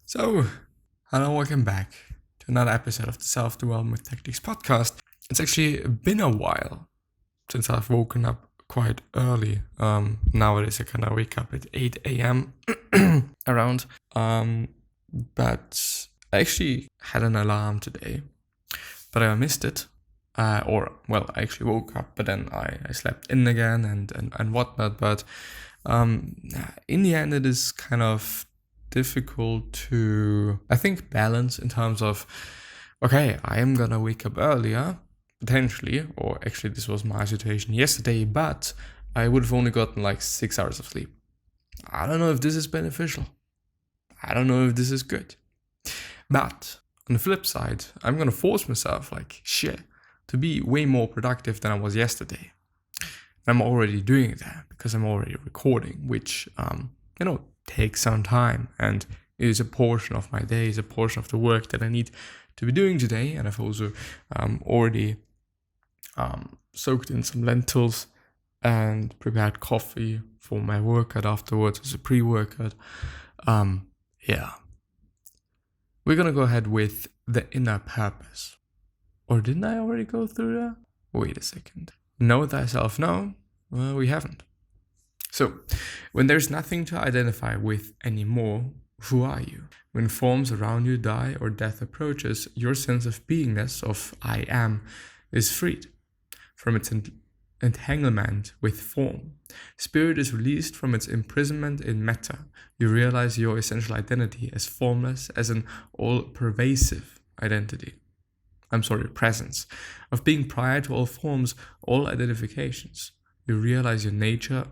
So, hello, welcome back to another episode of the Self-Development Tactics Podcast. It's actually been a while since I've woken up quite early. Nowadays I kind of wake up at 8 a.m. around. But I actually had an alarm today, but I missed it. I actually woke up, but then I slept in again and whatnot. But in the end, it is kind of difficult to, I think, balance in terms of, okay, I am gonna wake up earlier, potentially, or actually this was my situation yesterday, but I would have only gotten like 6 hours of sleep. I don't know if this is beneficial. I don't know if this is good. But on the flip side, I'm gonna force myself to be way more productive than I was yesterday. I'm already doing that because I'm already recording, which takes some time and is a portion of my day, is a portion of the work that I need to be doing today. And I've also already soaked in some lentils and prepared coffee for my workout afterwards as a pre-workout. We're gonna go ahead with the inner purpose. Or didn't I already go through that? Wait a second. Know thyself, no? Well, we haven't. So, when there's nothing to identify with anymore, who are you? When forms around you die or death approaches, your sense of beingness, of I am, is freed from its entanglement with form. Spirit is released from its imprisonment in matter. You realize your essential identity as formless, as an all-pervasive presence, of being prior to all forms, all identifications. You realize your nature.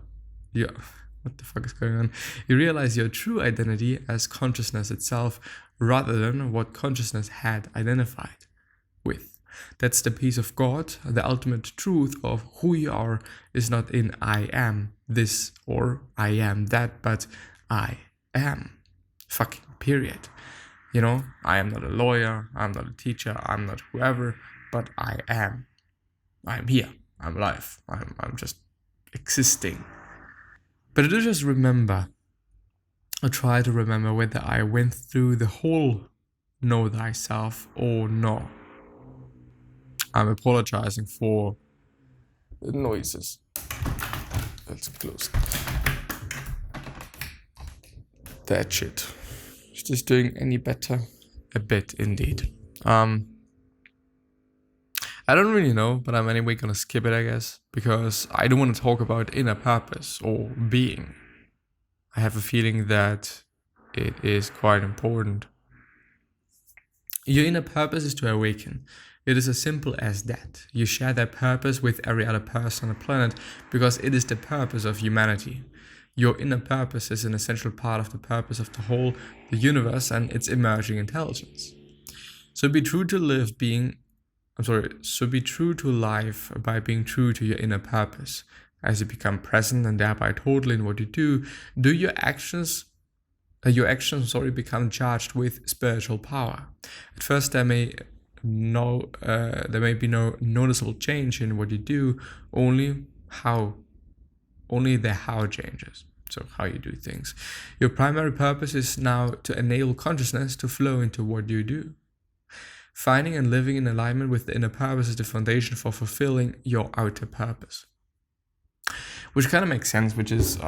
What the fuck is going on? You realize your true identity as consciousness itself rather than what consciousness had identified with. That's the peace of God. The ultimate truth of who you are is not in I am this or I am that, but I am. Fucking period. I am not a lawyer, I'm not a teacher, I'm not whoever, but I am. I'm here. I'm alive. I'm just existing. But I do just remember, or try to remember whether I went through the whole know thyself or no. I'm apologizing for the noises. Let's close that shit. Is this doing any better? A bit, indeed. I don't really know, but I'm anyway gonna skip it, I guess, because I don't want to talk about inner purpose or being. I have a feeling that it is quite important. Your inner purpose is to awaken. It is as simple as that. You share that purpose with every other person on the planet because it is the purpose of humanity. Your inner purpose is an essential part of the purpose of the universe and its emerging intelligence. So be true to life by being true to your inner purpose. As you become present and thereby total in what you do, your actions become charged with spiritual power. At first there may be no noticeable change in what you do, only the how changes. So how you do things. Your primary purpose is now to enable consciousness to flow into what you do. Finding and living in alignment with the inner purpose is the foundation for fulfilling your outer purpose. Which kind of makes sense, which is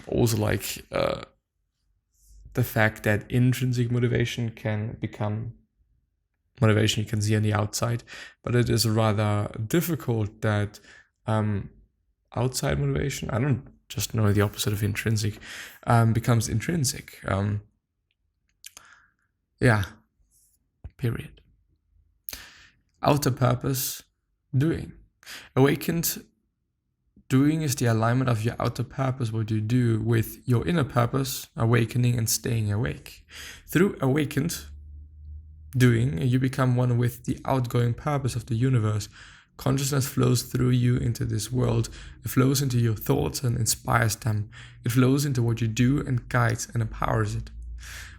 also the fact that intrinsic motivation can become motivation you can see on the outside, but it is rather difficult that outside motivation, I don't just know the opposite of intrinsic, becomes intrinsic. Period. Outer purpose, doing. Awakened doing is the alignment of your outer purpose, what you do, with your inner purpose, awakening and staying awake. Through awakened doing, you become one with the outgoing purpose of the universe. Consciousness flows through you into this world. It flows into your thoughts and inspires them. It flows into what you do and guides and empowers it.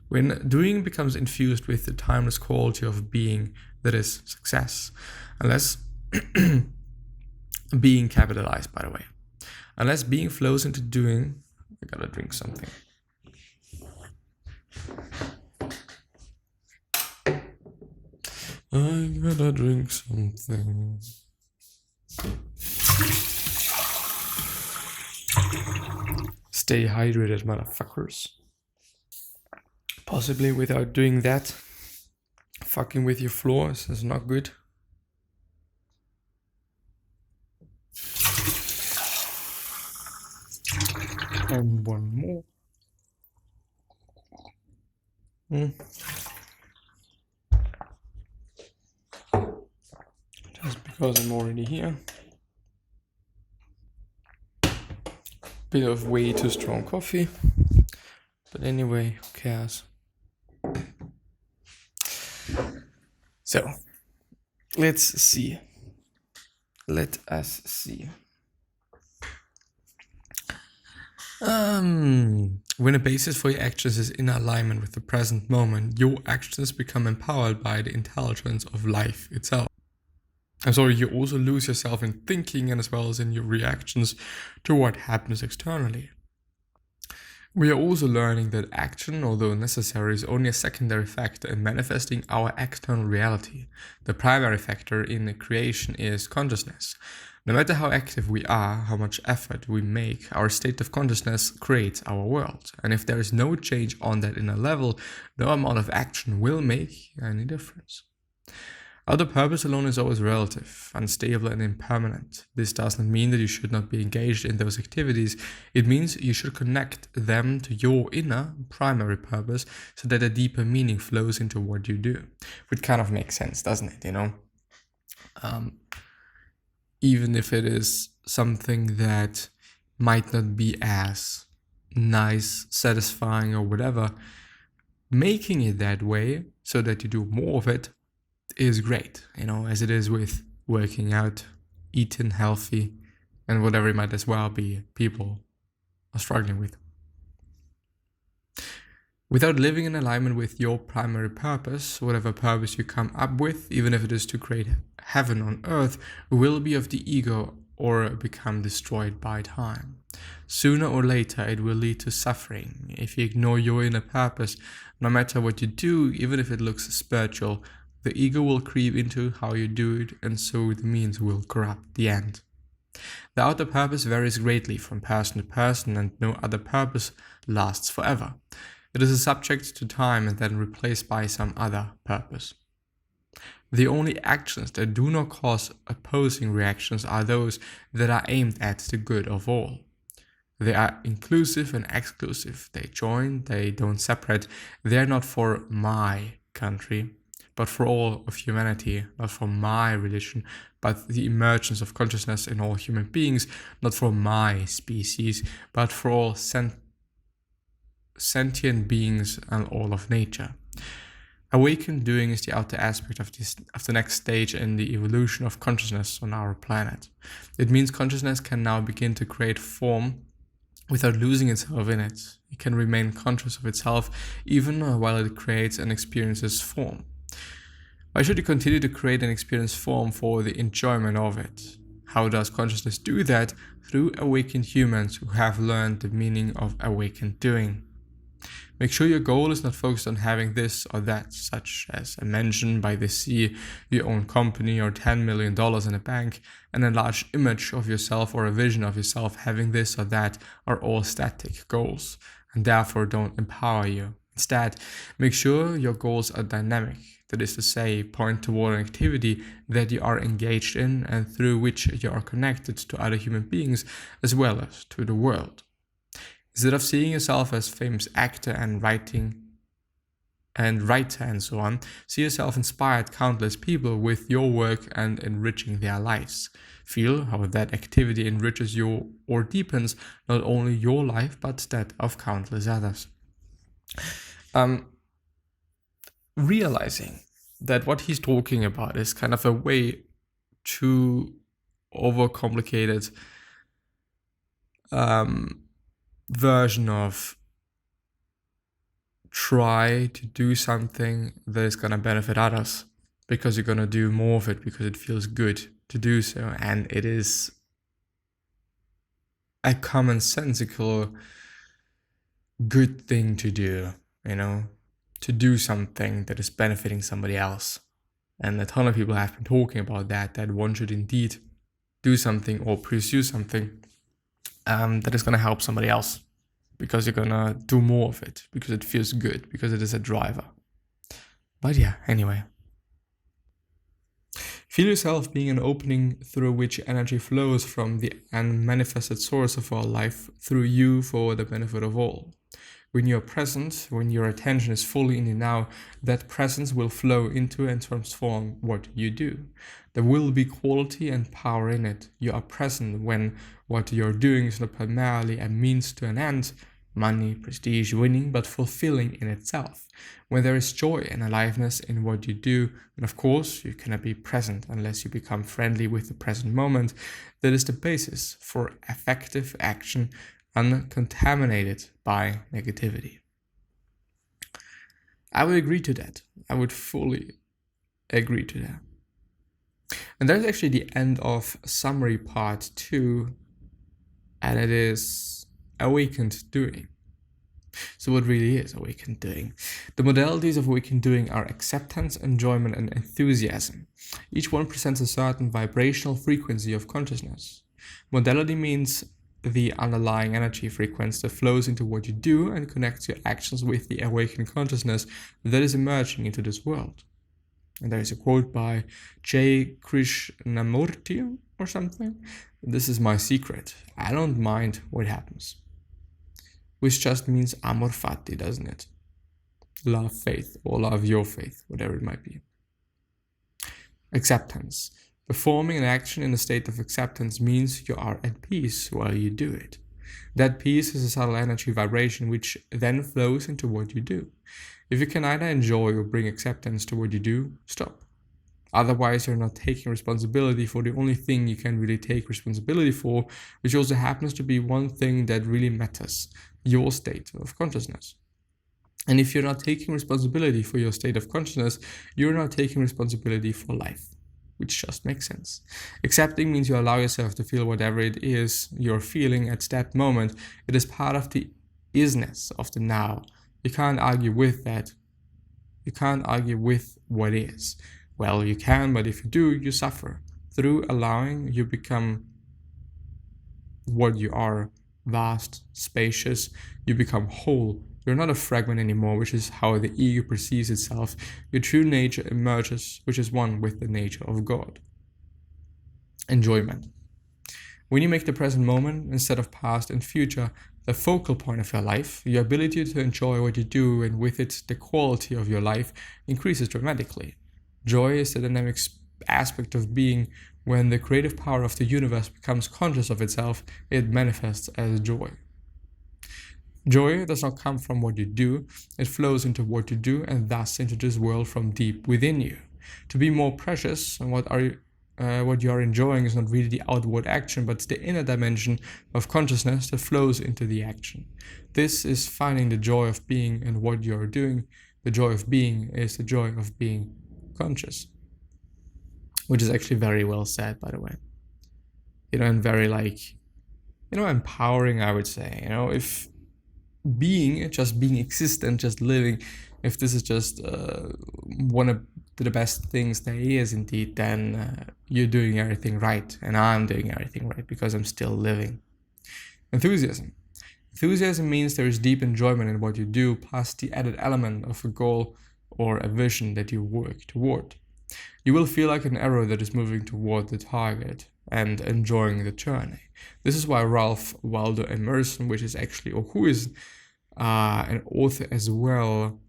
When doing becomes infused with the timeless quality of being, that is success. Unless being capitalized, by the way. Unless being flows into doing, I gotta drink something. I gotta drink something. Stay hydrated, motherfuckers. Possibly without doing that, fucking with your floors is not good. And one more. Just because I'm already here. Bit of way too strong coffee. But anyway, who cares? So, let's see. Let us see. When a basis for your actions is in alignment with the present moment, your actions become empowered by the intelligence of life itself. And so you also lose yourself in thinking and as well as in your reactions to what happens externally. We are also learning that action, although necessary, is only a secondary factor in manifesting our external reality. The primary factor in the creation is consciousness. No matter how active we are, how much effort we make, our state of consciousness creates our world. And if there is no change on that inner level, no amount of action will make any difference. Outer purpose alone is always relative, unstable and impermanent. This does not mean that you should not be engaged in those activities. It means you should connect them to your inner primary purpose so that a deeper meaning flows into what you do. Which kind of makes sense, doesn't it, even if it is something that might not be as nice, satisfying or whatever, making it that way so that you do more of it is great, as it is with working out, eating healthy, and whatever it might as well be people are struggling with. Without living in alignment with your primary purpose, whatever purpose you come up with, even if it is to create heaven on earth, will be of the ego or become destroyed by time. Sooner or later, it will lead to suffering. If you ignore your inner purpose, no matter what you do, even if it looks spiritual, the ego will creep into how you do it, and so the means will corrupt the end. The outer purpose varies greatly from person to person, and no other purpose lasts forever. It is a subject to time and then replaced by some other purpose. The only actions that do not cause opposing reactions are those that are aimed at the good of all. They are inclusive and exclusive. They join, they don't separate. They are not for my country, but for all of humanity, not for my religion, but the emergence of consciousness in all human beings, not for my species, but for all sentient beings and all of nature. Awakened doing is the outer aspect of the next stage in the evolution of consciousness on our planet. It means consciousness can now begin to create form without losing itself in it. It can remain conscious of itself even while it creates and experiences form. Why should you continue to create and experience form for the enjoyment of it? How does consciousness do that? Through awakened humans who have learned the meaning of awakened doing. Make sure your goal is not focused on having this or that, such as a mansion by the sea, your own company, or $10 million in a bank. An enlarged image of yourself or a vision of yourself having this or that are all static goals, and therefore don't empower you. Instead, make sure your goals are dynamic. That is to say, point toward an activity that you are engaged in and through which you are connected to other human beings as well as to the world. Instead of seeing yourself as famous actor and writer and so on, see yourself inspired countless people with your work and enriching their lives. Feel how that activity enriches you or deepens not only your life but that of countless others. Realizing that what he's talking about is kind of a way too overcomplicated version of try to do something that is going to benefit others because you're going to do more of it because it feels good to do so, and it is a commonsensical good thing to do, to do something that is benefiting somebody else. And a ton of people have been talking about that one should indeed do something or pursue something that is going to help somebody else, because you're going to do more of it, because it feels good, because it is a driver. But yeah, anyway. Feel yourself being an opening through which energy flows from the unmanifested source of all life through you for the benefit of all. When you are present, when your attention is fully in the now, that presence will flow into and transform what you do. There will be quality and power in it. You are present when what you're doing is not primarily a means to an end, money, prestige, winning, but fulfilling in itself. When there is joy and aliveness in what you do, and of course, you cannot be present unless you become friendly with the present moment, that is the basis for effective action, uncontaminated by negativity. I would agree to that. I would fully agree to that. And that's actually the end of summary part 2, and it is awakened doing. So what really is awakened doing? The modalities of awakened doing are acceptance, enjoyment, and enthusiasm. Each one presents a certain vibrational frequency of consciousness. Modality means the underlying energy frequency that flows into what you do and connects your actions with the awakened consciousness that is emerging into this world. And there is a quote by J. Krishnamurti or something. This is my secret. I don't mind what happens. Which just means amor fati, doesn't it? Love faith, or love your faith, whatever it might be. Acceptance. Performing an action in a state of acceptance means you are at peace while you do it. That peace is a subtle energy vibration which then flows into what you do. If you can either enjoy or bring acceptance to what you do, stop. Otherwise, you're not taking responsibility for the only thing you can really take responsibility for, which also happens to be one thing that really matters, your state of consciousness. And if you're not taking responsibility for your state of consciousness, you're not taking responsibility for life, which just makes sense. Accepting means you allow yourself to feel whatever it is you're feeling at that moment. It is part of the isness of the now. You can't argue with that. You can't argue with what is. Well, you can, but if you do, you suffer. Through allowing, you become what you are, vast, spacious. You become whole. You're not a fragment anymore, which is how the ego perceives itself. Your true nature emerges, which is one with the nature of God. Enjoyment. When you make the present moment, instead of past and future, the focal point of your life, your ability to enjoy what you do and with it the quality of your life increases dramatically. Joy is the dynamic aspect of being. When the creative power of the universe becomes conscious of itself, it manifests as joy. Joy does not come from what you do, it flows into what you do and thus into this world from deep within you. To be more precious, and what you are enjoying is not really the outward action, but the inner dimension of consciousness that flows into the action. This is finding the joy of being in what you are doing. The joy of being is the joy of being conscious. Which is actually very well said, by the way. And very empowering, I would say. If just being existent, just living, if this is just one of the best things there is indeed, then you're doing everything right, and I'm doing everything right because I'm still living. Enthusiasm. Enthusiasm means there is deep enjoyment in what you do, plus the added element of a goal or a vision that you work toward. You will feel like an arrow that is moving toward the target and enjoying the journey. This is why Ralph Waldo Emerson, who is an author as well,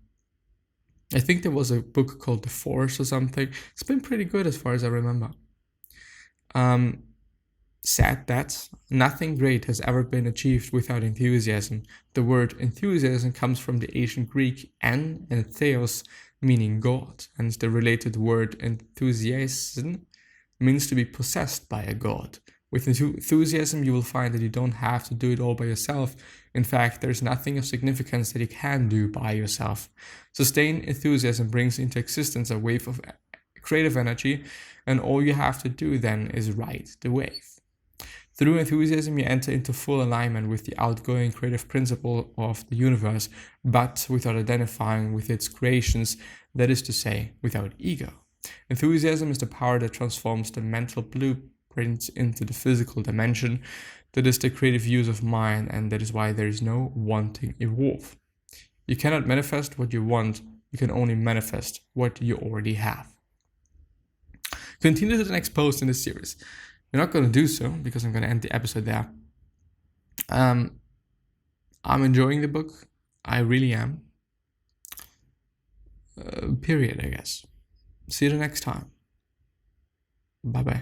I think there was a book called The Force or something. It's been pretty good as far as I remember. Said that nothing great has ever been achieved without enthusiasm. The word enthusiasm comes from the ancient Greek en and theos, meaning God, and the related word enthusiasm means to be possessed by a god. With enthusiasm, you will find that you don't have to do it all by yourself. In fact, there's nothing of significance that you can do by yourself. Sustained enthusiasm brings into existence a wave of creative energy, and all you have to do then is ride the wave. Through enthusiasm, you enter into full alignment with the outgoing creative principle of the universe, but without identifying with its creations, that is to say, without ego. Enthusiasm is the power that transforms the mental blueprint into the physical dimension. That is the creative use of mind, and that is why there is no wanting evolve. You cannot manifest what you want, you can only manifest what you already have. Continue to the next post in this series. We're not going to do so because I'm going to end the episode there. I'm enjoying the book. I really am. Period, I guess. See you the next time. Bye-bye.